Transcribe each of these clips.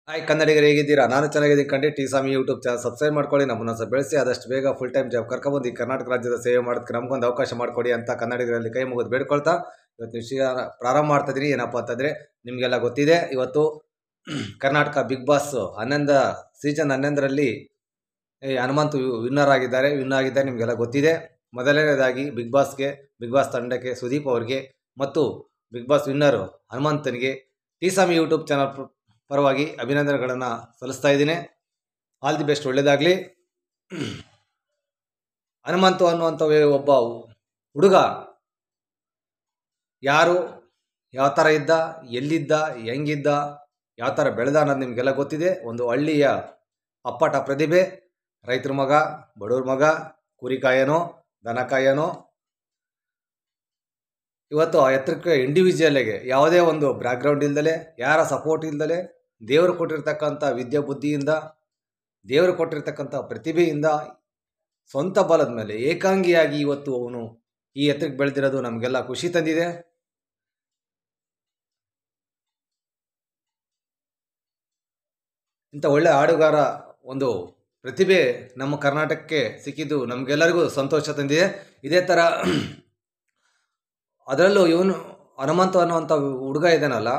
Hi ಕನ್ನಡಿಗರು ಹೇಗಿದ್ದೀರಾ? ನಾನು ಚೆನ್ನಾಗಿದ್ದೀನಿ ಕಂಡು. ಟಿ ಸ್ವಾಮಿ ಯೂಟ್ಯೂಬ್ ಚಾನಲ್ ಸಬ್ಸ್ಕ್ರೈಬ್ ಮಾಡ್ಕೊಳ್ಳಿ. ನಮ್ಮನ್ನು ಸಹ ಬೆಳೆಸಿ ಆದಷ್ಟು ಬೇಗ ಫುಲ್ ಟೈಮ್ ಜಾಬ್ ಕರ್ಕೊಬಂದು ಈ ಕರ್ನಾಟಕ ರಾಜ್ಯದ ಸೇವೆ ಮಾಡೋದಕ್ಕೆ ನಮಗೊಂದು ಅವಕಾಶ ಮಾಡಿಕೊಡಿ ಅಂತ ಕನ್ನಡಿಗರಲ್ಲಿ ಕೈ ಮುಗಿದು ಬೇಡ್ಕೊಳ್ತಾ ಇವತ್ತು ವಿಷಯ ಪ್ರಾರಂಭ ಮಾಡ್ತಾ ಇದ್ದೀನಿ. ಏನಪ್ಪ ಅಂತಂದರೆ, ನಿಮಗೆಲ್ಲ ಗೊತ್ತಿದೆ, ಇವತ್ತು ಕರ್ನಾಟಕ ಬಿಗ್ ಬಾಸ್ ಸೀಸನ್ 11ರಲ್ಲಿ ಹನುಮಂತ್ ವಿನ್ನರ್ ಆಗಿದ್ದಾರೆ. ನಿಮಗೆಲ್ಲ ಗೊತ್ತಿದೆ. ಮೊದಲನೇದಾಗಿ ಬಿಗ್ ಬಾಸ್ ತಂಡಕ್ಕೆ, ಸುದೀಪ್ ಅವರಿಗೆ ಮತ್ತು ಬಿಗ್ ಬಾಸ್ ವಿನ್ನರು ಹನುಮಂತನಿಗೆ ಟಿ ಸ್ವಾಮಿ ಯೂಟ್ಯೂಬ್ ಚಾನಲ್ ಪರವಾಗಿ ಅಭಿನಂದನೆಗಳನ್ನು ಸಲ್ಲಿಸ್ತಾ ಇದ್ದೀನಿ. ಆಲ್ ದಿ ಬೆಸ್ಟ್, ಒಳ್ಳೆಯದಾಗಲಿ. ಹನುಮಂತು ಅನ್ನುವಂಥ ಒಬ್ಬ ಹುಡುಗ ಯಾರು, ಯಾವ ಥರ ಇದ್ದ, ಎಲ್ಲಿದ್ದ, ಹೆಂಗಿದ್ದ, ಯಾವ ಥರ ಬೆಳೆದ ಅನ್ನೋದು ನಿಮಗೆಲ್ಲ ಗೊತ್ತಿದೆ. ಒಂದು ಹಳ್ಳಿಯ ಅಪ್ಪಟ ಪ್ರತಿಭೆ, ರೈತರ ಮಗ, ಬಡವ್ರ ಮಗ, ಕುರಿ ಕಾಯನೋ ದನ ಕಾಯನೋ. ಇವತ್ತು ಆ ಎತ್ತರಕ್ಕೆ ಇಂಡಿವಿಜುವಲ್ಗೆ ಯಾವುದೇ ಒಂದು ಬ್ಯಾಕ್ಗ್ರೌಂಡ್ ಇಲ್ದಲೆ, ಯಾರ ಸಪೋರ್ಟ್ ಇಲ್ದಲೆ, ದೇವರು ಕೊಟ್ಟಿರ್ತಕ್ಕಂಥ ವಿದ್ಯೆ ಬುದ್ಧಿಯಿಂದ, ದೇವರು ಕೊಟ್ಟಿರ್ತಕ್ಕಂಥ ಪ್ರತಿಭೆಯಿಂದ, ಸ್ವಂತ ಬಲದ ಮೇಲೆ ಏಕಾಂಗಿಯಾಗಿ ಇವತ್ತು ಅವನು ಈ ಎತ್ತರಕ್ಕೆ ಬೆಳೆದಿರೋದು ನಮಗೆಲ್ಲ ಖುಷಿ ತಂದಿದೆ. ಇಂಥ ಒಳ್ಳೆ ಹಾಡುಗಾರ ಒಂದು ಪ್ರತಿಭೆ ನಮ್ಮ ಕರ್ನಾಟಕಕ್ಕೆ ಸಿಕ್ಕಿದ್ದು ನಮಗೆಲ್ಲರಿಗೂ ಸಂತೋಷ ತಂದಿದೆ. ಇದೇ ಥರ ಅದರಲ್ಲೂ ಇವನು ಹನುಮಂತ ಅನ್ನುವಂಥ ಹುಡುಗ ಇದ್ದಾನಲ್ಲ,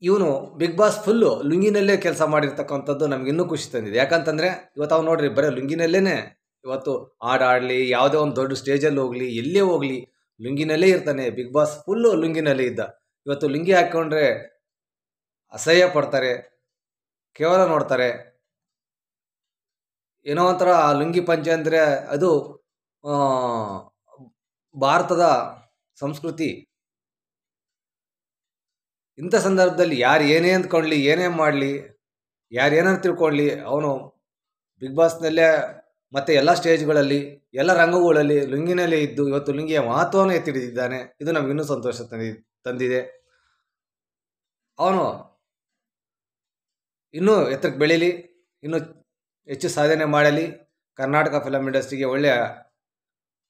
ಇವನು ಬಿಗ್ ಬಾಸ್ ಫುಲ್ಲು ಲುಂಗಿನಲ್ಲೇ ಕೆಲಸ ಮಾಡಿರ್ತಕ್ಕಂಥದ್ದು ನಮ್ಗೆ ಇನ್ನೂ ಖುಷಿ ತಂದಿದೆ. ಯಾಕಂತಂದರೆ ಇವತ್ತು ಅವ್ನು ನೋಡ್ರಿ, ಬರೀ ಲುಂಗಿನಲ್ಲೇ ಇವತ್ತು ಹಾಡಾಡಲಿ, ಯಾವುದೇ ಒಂದು ದೊಡ್ಡ ಸ್ಟೇಜಲ್ಲಿ ಹೋಗಲಿ, ಎಲ್ಲೇ ಹೋಗಲಿ ಲುಂಗಿನಲ್ಲೇ ಇರ್ತಾನೆ. ಬಿಗ್ ಬಾಸ್ ಫುಲ್ಲು ಲುಂಗಿನಲ್ಲೇ ಇದ್ದ. ಇವತ್ತು ಲುಂಗಿ ಹಾಕ್ಕೊಂಡ್ರೆ ಅಸಹ್ಯ ಪಡ್ತಾರೆ, ಕೇವಲ ನೋಡ್ತಾರೆ. ಏನೋ ಒಂಥರ ಆ ಲುಂಗಿ ಪಂಚೆ ಅಂದರೆ ಅದು ಭಾರತದ ಸಂಸ್ಕೃತಿ. ಇಂಥ ಸಂದರ್ಭದಲ್ಲಿ ಯಾರು ಏನೇ ಅಂದ್ಕೊಳ್ಳಿ, ಏನೇ ಮಾಡಲಿ, ಯಾರು ಏನಾರು ತಿಳ್ಕೊಳ್ಳಿ, ಅವನು ಬಿಗ್ ಬಾಸ್ನಲ್ಲೇ ಮತ್ತು ಎಲ್ಲ ಸ್ಟೇಜ್ಗಳಲ್ಲಿ, ಎಲ್ಲ ರಂಗಗಳಲ್ಲಿ ಲುಂಗಿನಲ್ಲೇ ಇದ್ದು ಇವತ್ತು ಲುಂಗಿಯ ಮಹತ್ವವನ್ನು ಎತ್ತಿಡಿದ್ದಾನೆ. ಇದು ನಮಗಿನ್ನೂ ಸಂತೋಷ ತಂದಿದೆ. ಅವನು ಇನ್ನೂ ಎತ್ತರಕ್ಕೆ ಬೆಳೀಲಿ, ಇನ್ನೂ ಹೆಚ್ಚು ಸಾಧನೆ ಮಾಡಲಿ, ಕರ್ನಾಟಕ ಫಿಲಮ್ ಇಂಡಸ್ಟ್ರಿಗೆ ಒಳ್ಳೆಯ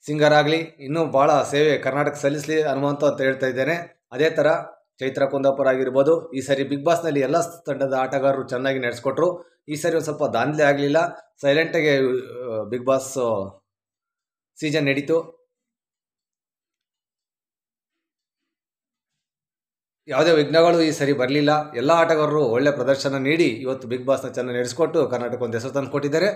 ಸಿಂಗರ್ ಆಗಲಿ, ಇನ್ನೂ ಭಾಳ ಸೇವೆ ಕರ್ನಾಟಕ ಸಲ್ಲಿಸಲಿ ಹನುಮಂತ ಅಂತ ಹೇಳ್ತಾ ಇದ್ದೇನೆ. ಅದೇ ಥರ ಚೈತ್ರ ಕುಂದಾಪುರ ಆಗಿರ್ಬೋದು, ಈ ಸರಿ ಬಿಗ್ ಬಾಸ್ನಲ್ಲಿ ಎಲ್ಲ ತಂಡದ ಆಟಗಾರರು ಚೆನ್ನಾಗಿ ನಡೆಸ್ಕೊಟ್ರು. ಈ ಸರಿ ಒಂದು ಸ್ವಲ್ಪ ದಾಂಧಲೆ ಆಗಲಿಲ್ಲ, ಸೈಲೆಂಟಾಗಿ ಬಿಗ್ ಬಾಸ್ ಸೀಸನ್ ನಡೀತು. ಯಾವುದೇ ವಿಘ್ನಗಳು ಈ ಸರಿ ಬರಲಿಲ್ಲ. ಎಲ್ಲ ಆಟಗಾರರು ಒಳ್ಳೆ ಪ್ರದರ್ಶನ ನೀಡಿ ಇವತ್ತು ಬಿಗ್ ಬಾಸ್ನ ಚೆನ್ನಾಗಿ ನಡೆಸಿಕೊಟ್ಟು ಕರ್ನಾಟಕ ಒಂದು ಹೆಸರು ತಂದು ಕೊಟ್ಟಿದ್ದಾರೆ.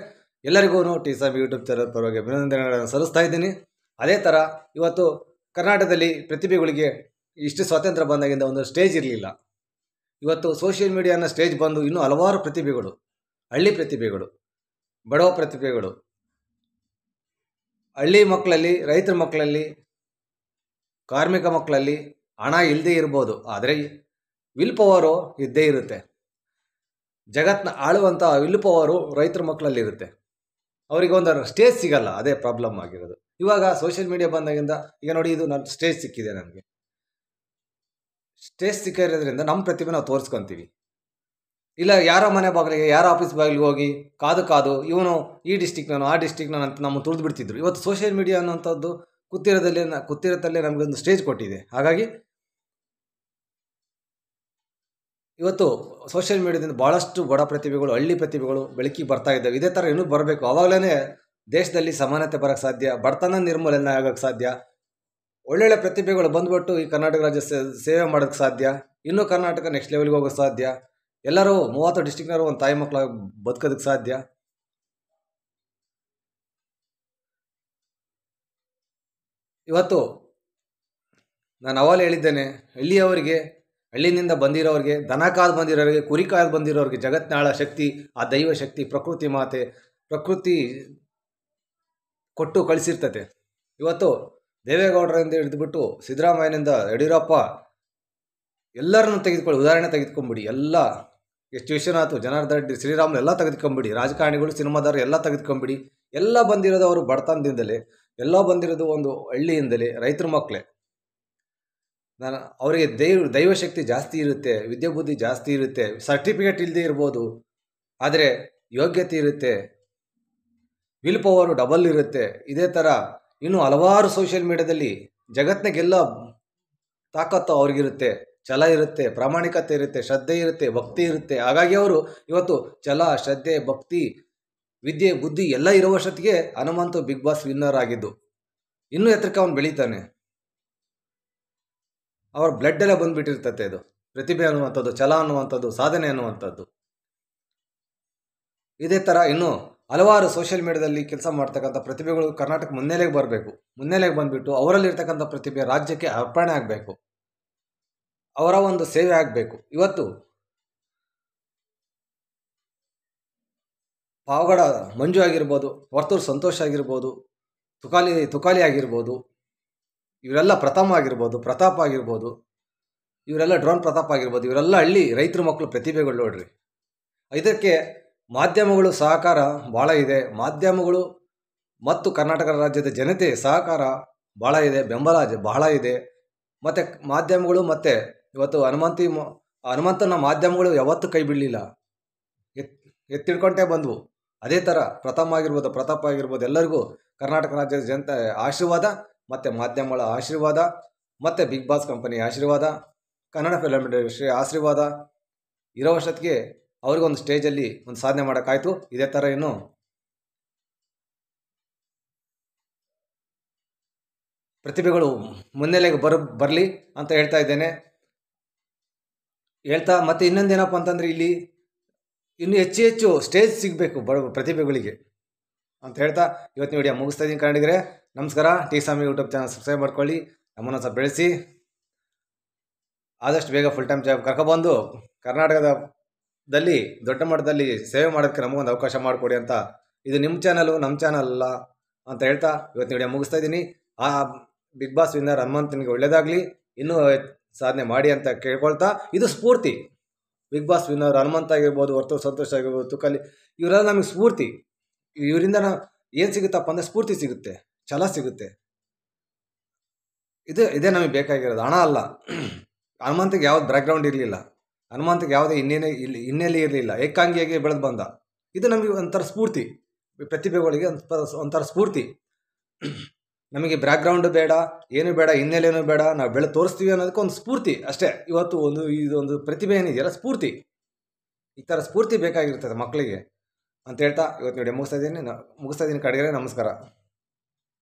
ಎಲ್ಲರಿಗೂ ಟಿ ಸ್ವಾಮಿ ಯೂಟ್ಯೂಬ್ ಚಾನಲ್ ಪರವಾಗಿ ಅಭಿನಂದನೆಗಳನ್ನು ಸಲ್ಲಿಸ್ತಾ ಇದ್ದೀನಿ. ಅದೇ ಥರ ಇವತ್ತು ಕರ್ನಾಟಕದಲ್ಲಿ ಪ್ರತಿಭೆಗಳಿಗೆ ಇಷ್ಟು ಸ್ವಾತಂತ್ರ್ಯ ಬಂದಾಗಿಂದ ಒಂದು ಸ್ಟೇಜ್ ಇರಲಿಲ್ಲ. ಇವತ್ತು ಸೋಷಿಯಲ್ ಮೀಡಿಯಾನ ಸ್ಟೇಜ್ ಬಂದು ಇನ್ನೂ ಹಲವಾರು ಪ್ರತಿಭೆಗಳು, ಹಳ್ಳಿ ಪ್ರತಿಭೆಗಳು, ಬಡವ ಪ್ರತಿಭೆಗಳು, ಹಳ್ಳಿ ಮಕ್ಕಳಲ್ಲಿ, ರೈತರ ಮಕ್ಕಳಲ್ಲಿ, ಕಾರ್ಮಿಕ ಮಕ್ಕಳಲ್ಲಿ ಹಣ ಇಲ್ಲದೇ ಇರ್ಬೋದು, ಆದರೆ ವಿಲ್ ಪವರು ಇದ್ದೇ ಇರುತ್ತೆ. ಜಗತ್ತನ್ನ ಆಳುವಂಥ ವಿಲ್ ಪವರು ರೈತರ ಮಕ್ಕಳಲ್ಲಿರುತ್ತೆ. ಅವರಿಗೆ ಒಂದು ಸ್ಟೇಜ್ ಸಿಗಲ್ಲ, ಅದೇ ಪ್ರಾಬ್ಲಮ್ ಆಗಿರೋದು. ಇವಾಗ ಸೋಷಿಯಲ್ ಮೀಡಿಯಾ ಬಂದಾಗಿಂದ ಈಗ ನೋಡಿ, ಇದು ನನ್ನ ಸ್ಟೇಜ್ ಸಿಕ್ಕಿದೆ. ನನಗೆ ಸ್ಟೇಜ್ ಸಿಕ್ಕಿರೋದ್ರಿಂದ ನಮ್ಮ ಪ್ರತಿಭೆ ನಾವು ತೋರಿಸ್ಕೊತೀವಿ. ಇಲ್ಲ ಯಾರೋ ಮನೆ ಬಾಗಿಲಿಗೆ, ಯಾರೋ ಆಫೀಸ್ ಬಾಗಿಲಿಗೆ ಹೋಗಿ ಕಾದು ಇವನು ಈ ಡಿಸ್ಟಿಕ್ನವನು, ಆ ಡಿಸ್ಟಿಕ್ನವನು ಅಂತ ನಮ್ಮ ತುಳಿದು ಬಿಡ್ತಿದ್ರು. ಇವತ್ತು ಸೋಷಿಯಲ್ ಮೀಡಿಯಾ ಅನ್ನೋಂಥದ್ದು ಕೂತಿರೋದಲ್ಲೇ ನಮಗೊಂದು ಸ್ಟೇಜ್ ಕೊಟ್ಟಿದೆ. ಹಾಗಾಗಿ ಇವತ್ತು ಸೋಷಿಯಲ್ ಮೀಡಿಯಾದಿಂದ ಭಾಳಷ್ಟು ಬಡ ಪ್ರತಿಭೆಗಳು, ಹಳ್ಳಿ ಪ್ರತಿಭೆಗಳು ಬೆಳಕಿಗೆ ಬರ್ತಾ ಇದ್ದಾವೆ. ಇದೇ ಥರ ಇನ್ನೂ ಬರಬೇಕು. ಆವಾಗಲೇ ದೇಶದಲ್ಲಿ ಸಮಾನತೆ ಬರೋಕ್ಕೆ ಸಾಧ್ಯ, ಬಡತನ ನಿರ್ಮೂಲನೆ ಆಗೋಕ್ಕೆ ಸಾಧ್ಯ. ಒಳ್ಳೊಳ್ಳೆ ಪ್ರತಿಭೆಗಳು ಬಂದುಬಿಟ್ಟು ಈ ಕರ್ನಾಟಕ ರಾಜ್ಯ ಸೇವೆ ಮಾಡೋಕ್ಕೆ ಸಾಧ್ಯ. ಇನ್ನೂ ಕರ್ನಾಟಕ ನೆಕ್ಸ್ಟ್ ಲೆವೆಲ್ಗೆ ಹೋಗೋಕ್ಕೆ ಸಾಧ್ಯ. ಎಲ್ಲರೂ 30 ಡಿಸ್ಟಿಕ್ನವರು ಒಂದು ತಾಯಿ ಮಕ್ಕಳಾಗಿ ಬದುಕೋದಕ್ಕೆ ಸಾಧ್ಯ. ಇವತ್ತು ನಾನು ಅವಾಗಲೇ ಹೇಳಿದ್ದೇನೆ, ಹಳ್ಳಿನಿಂದ ಬಂದಿರೋರಿಗೆ, ದನ ಕಾದು ಬಂದಿರೋರಿಗೆ, ಕುರಿ ಕಾದು ಬಂದಿರೋರಿಗೆ ಜಗತ್ನಾಳ ಶಕ್ತಿ, ಆ ದೈವ ಶಕ್ತಿ, ಪ್ರಕೃತಿ ಮಾತೆ, ಪ್ರಕೃತಿ ಕೊಟ್ಟು ಕಳಿಸಿರ್ತತೆ. ಇವತ್ತು ದೇವೇಗೌಡರಿಂದ ಹಿಡಿದುಬಿಟ್ಟು ಸಿದ್ದರಾಮಯ್ಯನಿಂದ ಯಡಿಯೂರಪ್ಪ ಎಲ್ಲರನ್ನು ಉದಾಹರಣೆ ತೆಗೆದುಕೊಂಬಿಡಿ. ಎಲ್ಲ ಎಷ್ಟು ವಿಶ್ವನಾಥ್, ಜನಾರ್ದನ್ ರೆಡ್ಡಿ, ಶ್ರೀರಾಮುಲು ಎಲ್ಲ ತೆಗೆದುಕೊಂಬಿಡಿ. ರಾಜಕಾರಣಿಗಳು, ಸಿನಿಮಾದಾರರು ಎಲ್ಲ ತೆಗೆದುಕೊಂಬಿಡಿ. ಎಲ್ಲ ಬಂದಿರೋದು ಅವರು ಬಡತನದಿಂದಲೇ, ಎಲ್ಲ ಬಂದಿರೋದು ಒಂದು ಹಳ್ಳಿಯಿಂದಲೇ, ರೈತರ ಮಕ್ಕಳೇ. ಅವರಿಗೆ ದೈವಶಕ್ತಿ ಜಾಸ್ತಿ ಇರುತ್ತೆ, ವಿದ್ಯೆ ಬುದ್ಧಿ ಜಾಸ್ತಿ ಇರುತ್ತೆ, ಸರ್ಟಿಫಿಕೇಟ್ ಇಲ್ಲದೆ ಇರ್ಬೋದು, ಆದರೆ ಯೋಗ್ಯತೆ ಇರುತ್ತೆ, ವಿಲ್ ಪವರು ಡಬಲ್ ಇರುತ್ತೆ. ಇದೇ ಥರ ಇನ್ನೂ ಹಲವಾರು ಸೋಷಿಯಲ್ ಮೀಡಿಯಾದಲ್ಲಿ ಜಗತ್ತಿನಾಗೆಲ್ಲ ತಾಕತ್ತು ಅವ್ರಿಗಿರುತ್ತೆ. ಛಲ ಇರುತ್ತೆ, ಪ್ರಾಮಾಣಿಕತೆ ಇರುತ್ತೆ, ಶ್ರದ್ಧೆ ಇರುತ್ತೆ, ಭಕ್ತಿ ಇರುತ್ತೆ. ಹಾಗಾಗಿ ಅವರು ಇವತ್ತು ಛಲ, ಶ್ರದ್ಧೆ, ಭಕ್ತಿ, ವಿದ್ಯೆ, ಬುದ್ಧಿ ಎಲ್ಲ ಇರುವಷ್ಟೊತ್ತಿಗೆ ಹನುಮಂತು ಬಿಗ್ ಬಾಸ್ ವಿನ್ನರ್ ಆಗಿದ್ದು. ಇನ್ನೂ ಎತ್ತರಕ್ಕೆ ಅವನು ಬೆಳೀತಾನೆ. ಅವ್ರ ಬ್ಲಡ್ ಎಲ್ಲ ಬಂದುಬಿಟ್ಟಿರ್ತತೆ. ಅದು ಪ್ರತಿಭೆ ಅನ್ನುವಂಥದ್ದು, ಛಲ ಅನ್ನುವಂಥದ್ದು, ಸಾಧನೆ ಅನ್ನುವಂಥದ್ದು. ಇದೇ ಥರ ಇನ್ನೂ ಹಲವಾರು ಸೋಷಿಯಲ್ ಮೀಡಿಯಾದಲ್ಲಿ ಕೆಲಸ ಮಾಡ್ತಕ್ಕಂಥ ಪ್ರತಿಭೆಗಳು ಕರ್ನಾಟಕ ಮುನ್ನೆಲೆಗೆ ಬರಬೇಕು. ಮುನ್ನೆಲೆಗೆ ಬಂದುಬಿಟ್ಟು ಅವರಲ್ಲಿರ್ತಕ್ಕಂಥ ಪ್ರತಿಭೆ ರಾಜ್ಯಕ್ಕೆ ಅರ್ಪಣೆ ಆಗಬೇಕು, ಅವರ ಒಂದು ಸೇವೆ ಆಗಬೇಕು. ಇವತ್ತು ಪಾವಗಡ ಮಂಜು ಆಗಿರ್ಬೋದು, ವರ್ತೂರು ಸಂತೋಷ್ ಆಗಿರ್ಬೋದು, ತುಕಾಲಿ ಆಗಿರ್ಬೋದು, ಇವರೆಲ್ಲ ಪ್ರಥಮ ಆಗಿರ್ಬೋದು, ಪ್ರತಾಪ್ ಆಗಿರ್ಬೋದು, ಇವರೆಲ್ಲ ಡ್ರೋನ್ ಪ್ರತಾಪ್ ಆಗಿರ್ಬೋದು, ಇವರೆಲ್ಲ ಹಳ್ಳಿ ರೈತರ ಮಕ್ಕಳು ಪ್ರತಿಭೆಗಳು ನೋಡ್ರಿ. ಇದಕ್ಕೆ ಮಾಧ್ಯಮಗಳು ಸಹಕಾರ ಭಾಳ ಇದೆ. ಮಾಧ್ಯಮಗಳು ಮತ್ತು ಕರ್ನಾಟಕ ರಾಜ್ಯದ ಜನತೆ ಸಹಕಾರ ಭಾಳ ಇದೆ, ಬೆಂಬಲ ಬಹಳ ಇದೆ. ಮತ್ತು ಮಾಧ್ಯಮಗಳು ಮತ್ತು ಇವತ್ತು ಹನುಮಂತನ ಮಾಧ್ಯಮಗಳು ಯಾವತ್ತೂ ಕೈ ಬಿಡಲಿಲ್ಲ, ಎತ್ತಿಡ್ಕೊಂಡೇ ಬಂದವು. ಅದೇ ಥರ ಪ್ರಥಮ ಆಗಿರ್ಬೋದು, ಪ್ರತಾಪ್ ಆಗಿರ್ಬೋದು, ಎಲ್ಲರಿಗೂ ಕರ್ನಾಟಕ ರಾಜ್ಯದ ಜನತೆ ಆಶೀರ್ವಾದ ಮತ್ತು ಮಾಧ್ಯಮಗಳ ಆಶೀರ್ವಾದ ಮತ್ತು ಬಿಗ್ ಬಾಸ್ ಕಂಪನಿ ಆಶೀರ್ವಾದ, ಕನ್ನಡ ಫಿಲಮ್ ಇಂಡಸ್ಟ್ರಿ ಆಶೀರ್ವಾದ ಇರೋ ವರ್ಷಕ್ಕೆ ಅವ್ರಿಗೊಂದು ಸ್ಟೇಜಲ್ಲಿ ಒಂದು ಸಾಧನೆ ಮಾಡೋಕ್ಕಾಯ್ತು. ಇದೇ ಥರ ಇನ್ನು ಪ್ರತಿಭೆಗಳು ಮುನ್ನೆಲೆಗೆ ಬರಲಿ ಅಂತ ಹೇಳ್ತಾ ಇದ್ದೇನೆ. ಮತ್ತು ಇನ್ನೊಂದೇನಪ್ಪ ಅಂತಂದರೆ, ಇಲ್ಲಿ ಇನ್ನೂ ಹೆಚ್ಚು ಸ್ಟೇಜ್ ಸಿಗಬೇಕು ಪ್ರತಿಭೆಗಳಿಗೆ ಅಂತ ಹೇಳ್ತಾ ಇವತ್ತಿನ ವಿಡಿಯೋ ಮುಗಿಸ್ತಾ ಇದ್ದೀನಿ. ಕನ್ನಡಿಗರೇ ನಮಸ್ಕಾರ. ಟಿ ಸ್ವಾಮಿ ಯೂಟ್ಯೂಬ್ ಚಾನಲ್ ಸಬ್ಸ್ಕ್ರೈಬ್ ಮಾಡ್ಕೊಳ್ಳಿ, ನಮ್ಮನ್ನು ಸ್ವಲ್ಪ ಬೆಳೆಸಿ, ಆದಷ್ಟು ಬೇಗ ಫುಲ್ ಟೈಮ್ ಜಾಬ್ ಕರ್ಕೊಬಂದು ಕರ್ನಾಟಕದಲ್ಲಿ ದೊಡ್ಡ ಮಟ್ಟದಲ್ಲಿ ಸೇವೆ ಮಾಡೋದಕ್ಕೆ ನಮಗೊಂದು ಅವಕಾಶ ಮಾಡಿಕೊಡಿ ಅಂತ. ಇದು ನಿಮ್ಮ ಚಾನಲು, ನಮ್ಮ ಚಾನಲ್ ಅಲ್ಲ ಅಂತ ಹೇಳ್ತಾ ಇವತ್ತಿನ ವಿಡಿಯೋ ಮುಗಿಸ್ತಾ ಇದ್ದೀನಿ. ಆ ಬಿಗ್ ಬಾಸ್ ವಿನ್ನರ್ ಹನುಮಂತನಿಗೆ ಒಳ್ಳೆಯದಾಗಲಿ, ಇನ್ನೂ ಸಾಧನೆ ಮಾಡಿ ಅಂತ ಕೇಳ್ಕೊಳ್ತಾ, ಇದು ಸ್ಫೂರ್ತಿ. ಬಿಗ್ ಬಾಸ್ ವಿನ್ನರ್ ಹನುಮಂತ ಆಗಿರ್ಬೋದು, ವರ್ತೂರು ಸಂತೋಷ್ ಆಗಿರ್ಬೋದು, ತುಕಾಲಿ, ಇವರೆಲ್ಲ ನಮಗೆ ಸ್ಫೂರ್ತಿ. ಇವರಿಂದ ಏನು ಸಿಗುತ್ತಪ್ಪ ಅಂದರೆ ಸ್ಫೂರ್ತಿ ಸಿಗುತ್ತೆ, ಛಲ ಸಿಗುತ್ತೆ. ಇದೇ ನಮಗೆ ಬೇಕಾಗಿರೋದು, ಹಣ ಅಲ್ಲ. ಹನುಮಂತಿಗೆ ಯಾವ್ದು ಬ್ಯಾಕ್ಗ್ರೌಂಡ್ ಇರಲಿಲ್ಲ, ಹನುಮಂತಿಗೆ ಯಾವುದೇ ಹಿನ್ನೆಲೆ ಇರಲಿಲ್ಲ, ಏಕಾಂಗಿಯಾಗಿ ಬೆಳೆದು ಬಂದ. ಇದು ನಮಗೆ ಒಂಥರ ಸ್ಫೂರ್ತಿ, ಪ್ರತಿಭೆಗಳಿಗೆ ಒಂಥರ ಸ್ಫೂರ್ತಿ. ನಮಗೆ ಬ್ಯಾಕ್ಗ್ರೌಂಡು ಬೇಡ, ಏನು ಬೇಡ, ಹಿನ್ನೆಲೆನೂ ಬೇಡ, ನಾವು ಬೆಳೆದು ತೋರಿಸ್ತೀವಿ ಅನ್ನೋದಕ್ಕೆ ಒಂದು ಸ್ಫೂರ್ತಿ ಅಷ್ಟೇ. ಇವತ್ತು ಇದೊಂದು ಪ್ರತಿಭೆ ಏನಿದೆಯಲ್ಲ, ಸ್ಫೂರ್ತಿ, ಈ ಥರ ಸ್ಫೂರ್ತಿ ಬೇಕಾಗಿರ್ತದೆ ಮಕ್ಕಳಿಗೆ ಅಂತ ಹೇಳ್ತಾ ಇವತ್ತು ವಿಡಿಯೋ ಮುಗಿಸ್ತಾ ಇದ್ದೀನಿ. ಕಡೆಗೆ ನಮಸ್ಕಾರ.